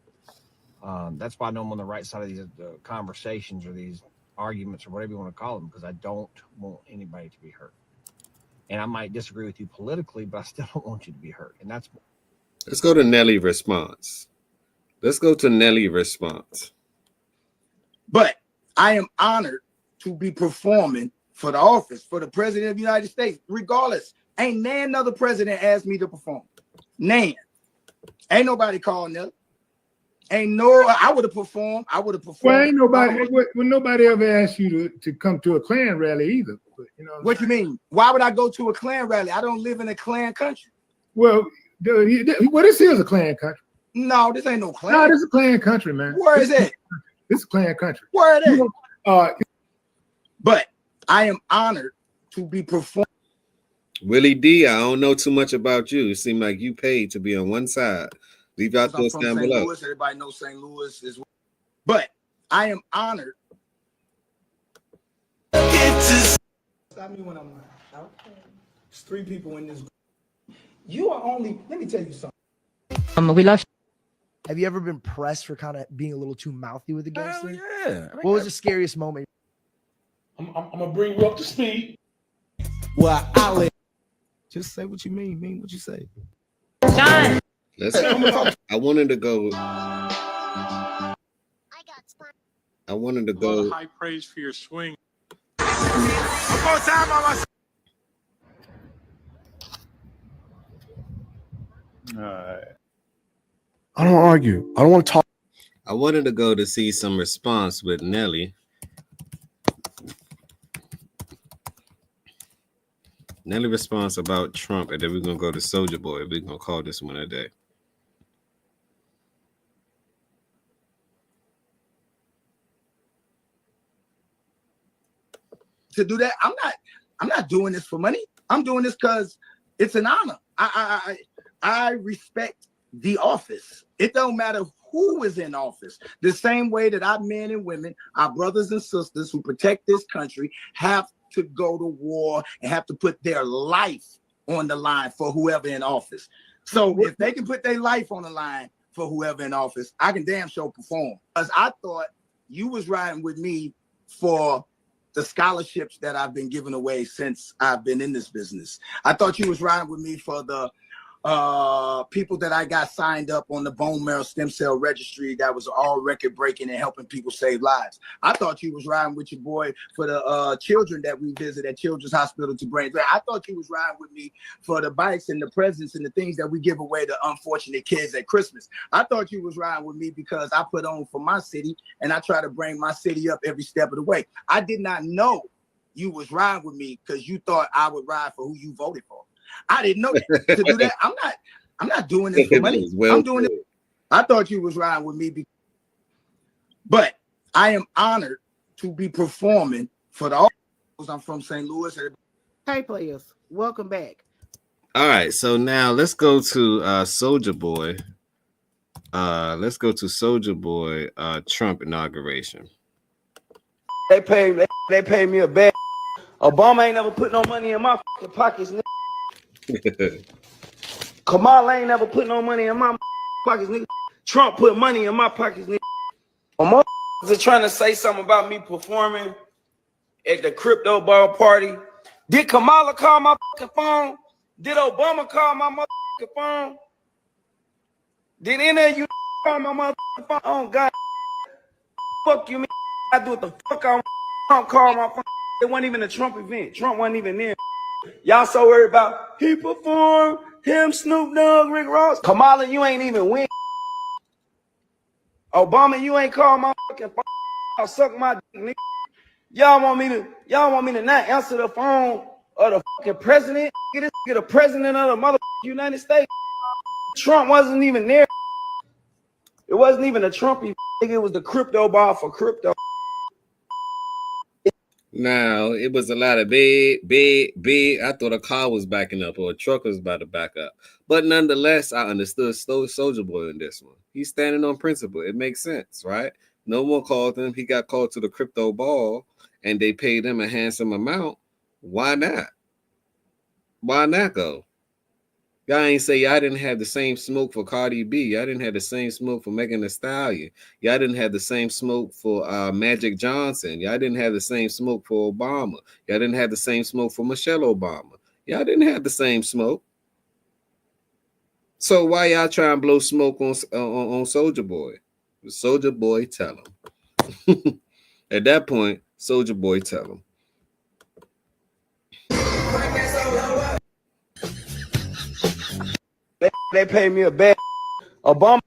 Speaker 7: That's why I know I'm on the right side of these conversations or these arguments or whatever you want to call them, because I don't want anybody to be hurt. And I might disagree with you politically, but I still don't want you to be hurt. And that's.
Speaker 2: Let's go to Nelly response. Let's go to Nelly response.
Speaker 8: But I am honored to be performing for the office, for the president of the United States, regardless. Ain't nan another president asked me to perform. Nan. Ain't nobody called Nelly. Ain't no, I would have performed.
Speaker 9: Well, ain't nobody, nobody ever asked you to come to a Klan rally either. But, you know
Speaker 8: what you mean? Why would I go to a Klan rally? I don't live in a Klan country.
Speaker 9: Well, this is a Klan country.
Speaker 8: No, this ain't no Klan.
Speaker 9: No, this is a Klan country, man.
Speaker 8: Where is it?
Speaker 9: This is a Klan country.
Speaker 8: Where it is? But I am honored to be performing.
Speaker 2: Willie D, I don't know too much about you. It seemed like you paid to be on one side. Leave out those down below.
Speaker 8: Louis. Everybody knows St. Louis is. But I am honored. Stop me when I'm out. There's 3 people in this group. You are only. Let me tell you something.
Speaker 6: We love.
Speaker 10: Have you ever been pressed for kind of being a little too mouthy with the gangster?
Speaker 8: Yeah.
Speaker 10: What was the scariest moment?
Speaker 9: I'm gonna bring you up to speed.
Speaker 8: Well, I'll let. Just say what you mean what you say.
Speaker 6: John.
Speaker 2: I wanted to go. I wanted to go.
Speaker 9: A lot of high praise for your swing.
Speaker 8: One more time on my.
Speaker 9: I don't argue. I don't want to talk.
Speaker 2: I wanted to go to see some response with Nelly. Nelly response about Trump, and then we're gonna go to Soulja Boy. We're gonna call this one a day.
Speaker 8: To do that, I'm not doing this for money. I'm doing this because it's an honor. I respect the office. It don't matter who is in office. The same way that our men and women, our brothers and sisters who protect this country, have to go to war and have to put their life on the line for whoever in office. So if they can put their life on the line for whoever in office, I can damn sure perform. Because I thought you was riding with me for the scholarships that I've been giving away since I've been in this business. I thought you was riding with me for the people that I got signed up on the bone marrow stem cell registry that was all record breaking and helping people save lives. I thought you was riding with your boy for the children that we visit at Children's Hospital to Brain. I thought you was riding with me for the bikes and the presents and the things that we give away to unfortunate kids at Christmas. I thought you was riding with me because I put on for my city and I try to bring my city up every step of the way. I did not know you was riding with me because you thought I would ride for who you voted for. I didn't know that. To do that, I'm not doing this for money. I'm doing it. I thought you was riding with me, but I am honored to be performing for the. I'm from St. Louis.
Speaker 29: Hey, players, welcome back.
Speaker 2: All right, so now let's go to Soulja Boy. Let's go to Soulja Boy. Trump inauguration.
Speaker 8: They pay me a bad. Obama ain't never put no money in my fucking pockets. Kamala ain't never put no money in my pockets, nigga. Trump put money in my pockets, nigga. Are trying to say something about me performing at the crypto ball party. Did Kamala call my fucking phone? Did Obama call my motherfucking phone? Did any of you call my motherfucking phone? Oh God, fuck you, man. I do what the fuck I want. Trump called my phone. It wasn't even a Trump event. Trump wasn't even there. Y'all so worried about he performed, him, Snoop Dogg, Rick Ross. Kamala, you ain't even win. Obama, you ain't called my fucking phone. I'll suck my dick, nigga. Y'all want me to not answer the phone of the fucking president? Get the president of the motherfucking United States. Trump wasn't even there. It wasn't even a Trump event. It was the crypto bar for crypto.
Speaker 2: Now, it was a lot of big. I thought a car was backing up or a truck was about to back up. But nonetheless, I understood Soldier Boy in this one. He's standing on principle. It makes sense, right? No one called him. He got called to the crypto ball, and they paid him a handsome amount. Why not? Why not go? Y'all ain't say y'all didn't have the same smoke for Cardi B. Y'all didn't have the same smoke for Megan Thee Stallion. Y'all didn't have the same smoke for Magic Johnson. Y'all didn't have the same smoke for Obama. Y'all didn't have the same smoke for Michelle Obama. Y'all didn't have the same smoke. So why y'all try and blow smoke on Soldier Boy? Soldier Boy, tell him. At that point, Soldier Boy, tell him.
Speaker 8: They paid me a bag. Obama,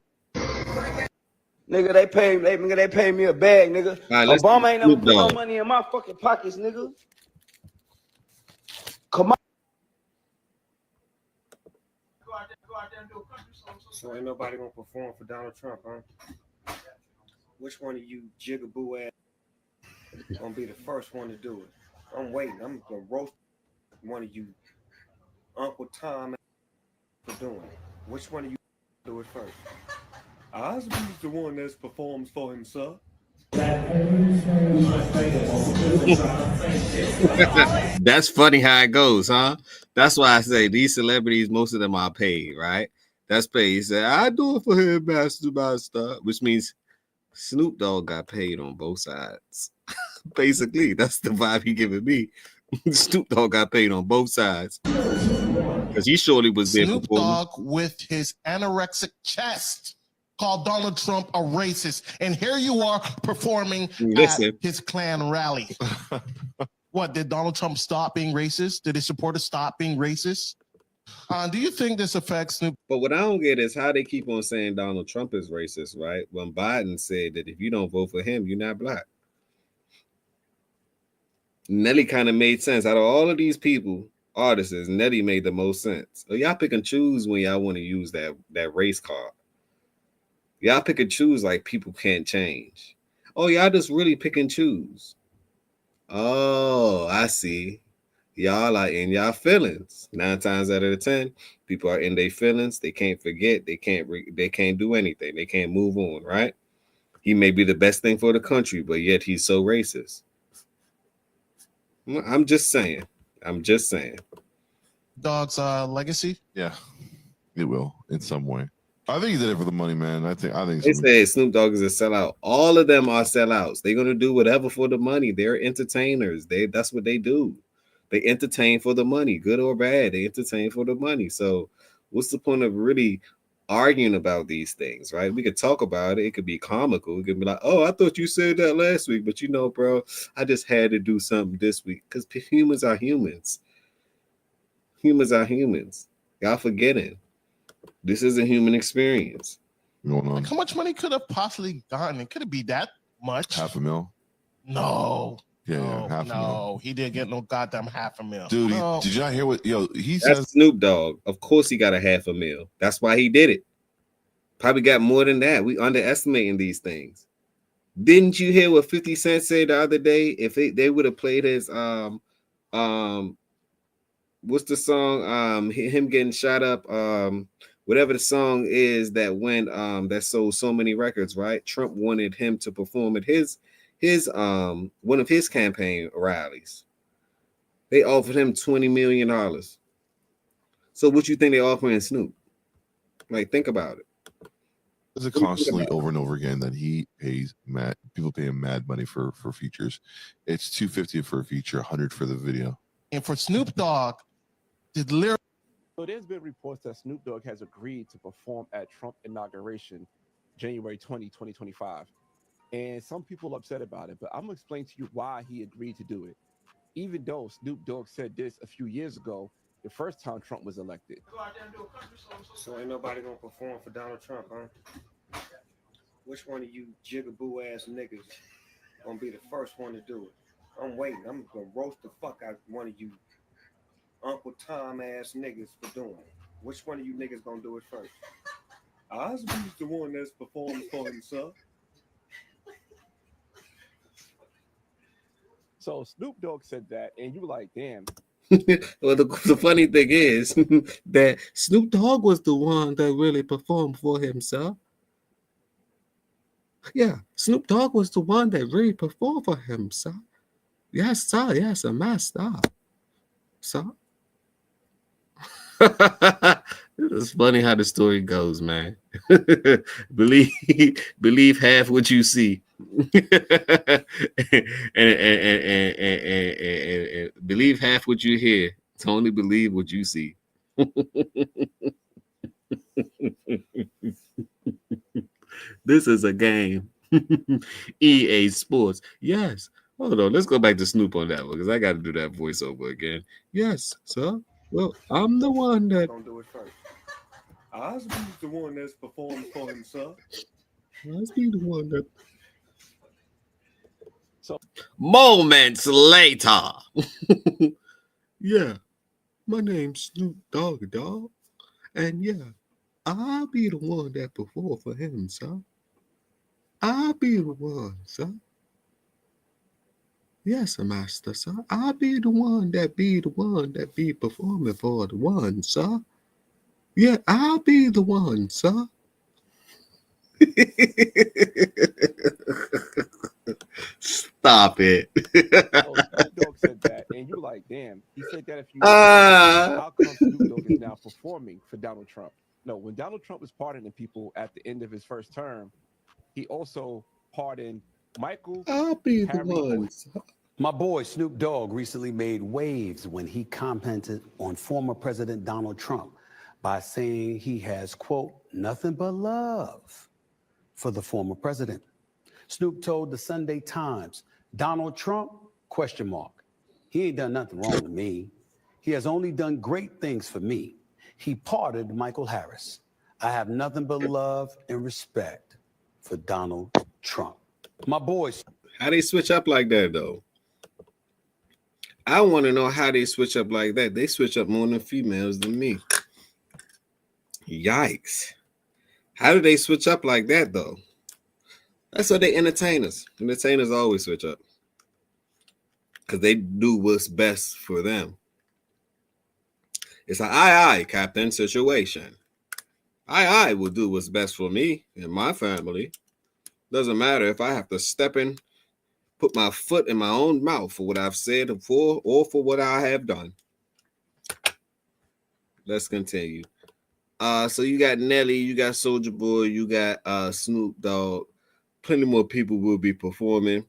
Speaker 8: nigga, they paid me a bag, nigga.
Speaker 2: Right,
Speaker 8: Obama ain't never put no money in my fucking pockets, nigga. Come on.
Speaker 1: So ain't nobody gonna perform for Donald Trump, huh? Which one of you jigaboo ass gonna be the first one to do it? I'm waiting. I'm gonna roast one of you Uncle Tom for doing it. Which one of you do it first? I'll be the one that performs for himself.
Speaker 2: That's funny how it goes, huh? That's why I say these celebrities, most of them are paid, right? That's paid. He said, I do it for him, master stuff, which means Snoop Dogg got paid on both sides. Basically, that's the vibe he giving me. Snoop Dogg got paid on both sides. Because he surely was there
Speaker 4: Snoop
Speaker 2: performing.
Speaker 4: Dogg with his anorexic chest called Donald Trump a racist. And here you are performing at his Klan rally. What, did Donald Trump stop being racist? Did his supporters stop being racist? Do you think this affects Snoop?
Speaker 2: But what I don't get is how they keep on saying Donald Trump is racist, right? When Biden said that if you don't vote for him, you're not black. Nelly kind of made sense. Out of all of these people, artists, Nelly made the most sense. So y'all pick and choose when y'all want to use that race card. Y'all pick and choose like people can't change. Oh, y'all just really pick and choose. Oh, I see. Y'all are in y'all feelings. 9 times out of 10, people are in their feelings. They can't forget. They can't do anything. They can't move on, right? He may be the best thing for the country, but yet he's so racist. I'm just saying.
Speaker 4: Dogg's legacy?
Speaker 6: Yeah, it will in some way. I think he did it for the money, man. I think
Speaker 2: they say Snoop Dogg is a sellout. All of them are sellouts. They're gonna do whatever for the money. They're entertainers. That's what they do. They entertain for the money, good or bad. They entertain for the money. So, what's the point of really arguing about these things, right? We could talk about it. It could be comical. It could be like, oh, I thought you said that last week, but bro, I just had to do something this week because humans are humans. Humans are humans. Y'all forgetting. This is a human experience.
Speaker 4: Like how much money could have possibly gotten? It could have been that much.
Speaker 6: $500,000.
Speaker 4: No.
Speaker 6: Yeah,
Speaker 4: $500,000. He didn't get no goddamn $500,000.
Speaker 6: Dude,
Speaker 4: no.
Speaker 6: Did y'all hear what he
Speaker 2: says?
Speaker 6: Says?
Speaker 2: Snoop Dogg. Of course he got a $500,000. That's why he did it. Probably got more than that. We underestimating these things. Didn't you hear what 50 Cent said the other day? If they would have played his what's the song? Him getting shot up, whatever the song is that went that sold so many records, right? Trump wanted him to perform at his one of his campaign rallies. They offered him $20 million. So what you think they offering Snoop? Like, think about it.
Speaker 6: Is it constantly over and over again that he pays people pay him mad money for features? It's $250 for a feature, $100 for the video.
Speaker 4: And for Snoop Dogg, did lyric.
Speaker 11: So there's been reports that Snoop Dogg has agreed to perform at Trump inauguration, January 20, 2025. And some people upset about it, but I'm gonna explain to you why he agreed to do it. Even though Snoop Dogg said this a few years ago, the first time Trump was elected.
Speaker 1: So ain't nobody gonna perform for Donald Trump, huh? Which one of you jigaboo ass niggas gonna be the first one to do it? I'm waiting. I'm gonna roast the fuck out one of you Uncle Tom ass niggas for doing it. Which one of you niggas gonna do it first? Osby's the one that's performing for himself.
Speaker 11: So Snoop Dogg said that, and you were like, damn.
Speaker 2: Well, the funny thing is that Snoop Dogg was the one that really performed for himself. Yeah, Snoop Dogg was the one that really performed for himself. Yes, sir. Yes, a master. So it's funny how the story goes, man. believe half what you see. and believe half what you hear. To only believe what you see. This is a game. EA Sports. Yes. Hold on. Let's go back to Snoop on that one because I got to do that voiceover again. Yes, sir. Well, I'm the one that
Speaker 1: Gonna do it first. Osby's the one that's performing for himself.
Speaker 2: Osby the one that. So moments later. Yeah, my name's Snoop Dogg, dog, and yeah, I'll be the one that perform for him, sir. I'll be the one, sir. Yes, master, sir. I'll be the one that be performing for the one, sir. Yeah, I'll be the one, sir. Stop it.
Speaker 11: So Snoop Dogg said that, and you were like, damn. He said that a few years ago. How come Snoop Dogg is now performing for Donald Trump? No, when Donald Trump was pardoning people at the end of his first term, he also pardoned Michael.
Speaker 2: I'll be the one.
Speaker 12: My boy Snoop Dogg recently made waves when he commented on former President Donald Trump by saying he has, quote, nothing but love for the former president. Snoop told the Sunday Times, Donald Trump, question mark. He ain't done nothing wrong to me. He has only done great things for me. He pardoned Michael Harris. I have nothing but love and respect for Donald Trump. My boys.
Speaker 2: How they switch up like that, though? I want to know how they switch up like that. They switch up more than females than me. Yikes. How do they switch up like that, though? That's what they entertainers. Entertainers always switch up. Because they do what's best for them. It's an aye, Captain situation. I will do what's best for me and my family. Doesn't matter if I have to step in, put my foot in my own mouth for what I've said before or for what I have done. Let's continue. So you got Nelly, you got Soulja Boy, you got Snoop Dogg. Plenty more people will be performing.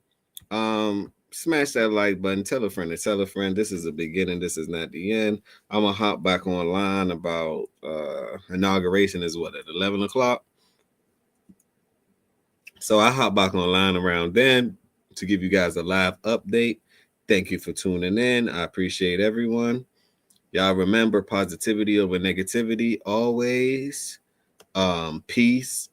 Speaker 2: Smash that like button. Tell a friend to tell a friend. This is the beginning. This is not the end. I'm gonna hop back online about inauguration is what at 11 o'clock. So I hop back online around then to give you guys a live update. Thank you for tuning in. I appreciate everyone. Y'all remember positivity over negativity always. Peace